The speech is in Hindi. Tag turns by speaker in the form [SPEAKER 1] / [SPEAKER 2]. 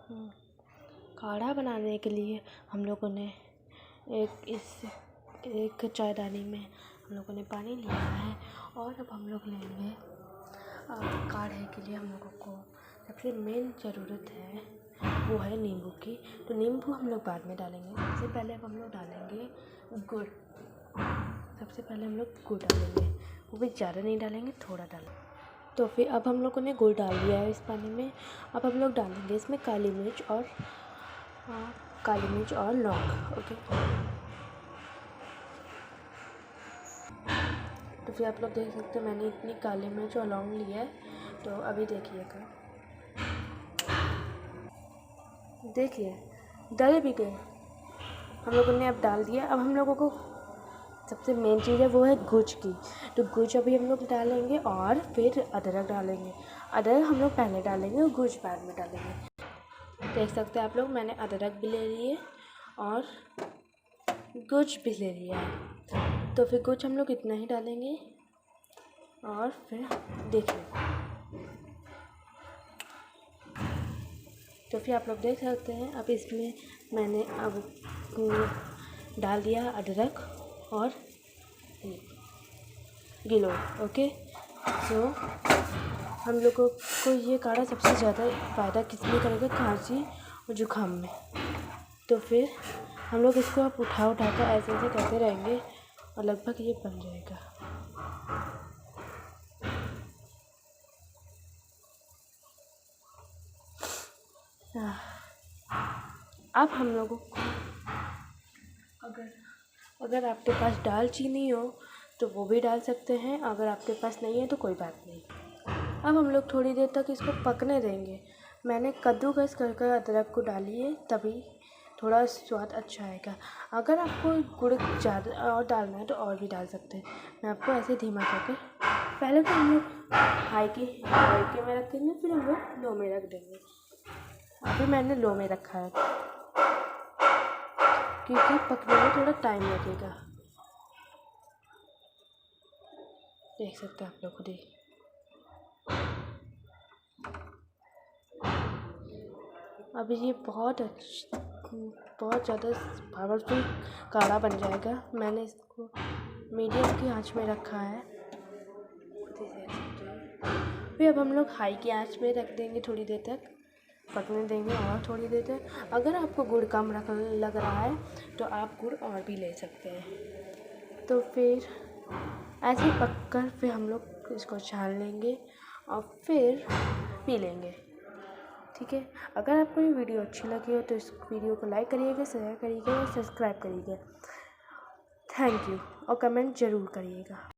[SPEAKER 1] काढ़ा बनाने के लिए हम लोगों ने एक चायदानी में हम लोगों ने पानी लिया है और अब हम लोग लेंगे काढ़े के लिए हम लोगों को सबसे मेन ज़रूरत है वो है नींबू की। तो नींबू हम लोग बाद में डालेंगे। सबसे पहले अब हम लोग डालेंगे गुड़। सबसे पहले हम लोग गुड़ डालेंगे, वो भी ज़्यादा नहीं डालेंगे, थोड़ा डालेंगे। तो फिर अब हम लोगों ने गुड़ डाल दिया है इस पानी में। अब हम लोग डालेंगे इसमें काली मिर्च और लौंग। ओके, तो फिर आप लोग देख सकते हैं मैंने इतनी काली मिर्च और लौंग ली है। तो अभी देखिएगा, देखिए डल भी गए हम लोगों ने। अब डाल दिया। अब हम लोगों को सबसे मेन चीज़ है वो है गुड़ की। तो गुड़ अभी हम लोग डालेंगे और फिर अदरक डालेंगे। अदरक हम लोग पहले डालेंगे और गुड़ बाद में डालेंगे। देख सकते हैं आप लोग मैंने अदरक भी ले लिए और गुड़ भी ले लिया है। तो फिर गुड़ हम लोग इतना ही डालेंगे और फिर देखिए, तो फिर आप लोग देख सकते हैं। अब इसमें मैंने अब डाल दिया अदरक और गिलोय। ओके, तो हम लोगों को ये काढ़ा सबसे ज़्यादा फ़ायदा किस में करेगा, खांसी और जुकाम में। तो फिर हम लोग इसको आप उठा कर ऐसे ऐसे करते रहेंगे और लगभग ये बन जाएगा। अब हम लोगों को अगर आपके पास दालचीनी हो तो वो भी डाल सकते हैं, अगर आपके पास नहीं है तो कोई बात नहीं। अब हम लोग थोड़ी देर तक इसको पकने देंगे। मैंने कद्दूकस कर अदरक को डाली है, तभी थोड़ा स्वाद अच्छा आएगा। अगर आपको गुड़ ज़्यादा और डालना है तो और भी डाल सकते हैं। मैं आपको ऐसे धीमा करके पहले तो हम लोग हाई के में रख देंगे, फिर हम लोग लो में रख देंगे। अभी मैंने लो में रखा है क्योंकि पकने में थोड़ा टाइम लगेगा। देख सकते हैं आप लोग खुद ही। अभी ये बहुत ज़्यादा पावरफुल काढ़ा बन जाएगा। मैंने इसको मीडियम की आंच में रखा है। फिर अब हम लोग हाई की आंच में रख देंगे, थोड़ी देर तक पकने देंगे और थोड़ी देर तक। अगर आपको गुड़ कम लग रहा है तो आप गुड़ और भी ले सकते हैं। तो फिर ऐसे पककर फिर हम लोग इसको छान लेंगे और फिर पी लेंगे। ठीक है, अगर आपको ये वीडियो अच्छी लगी हो तो इस वीडियो को लाइक करिएगा, शेयर करिएगा और सब्सक्राइब करिएगा। थैंक यू और कमेंट ज़रूर करिएगा।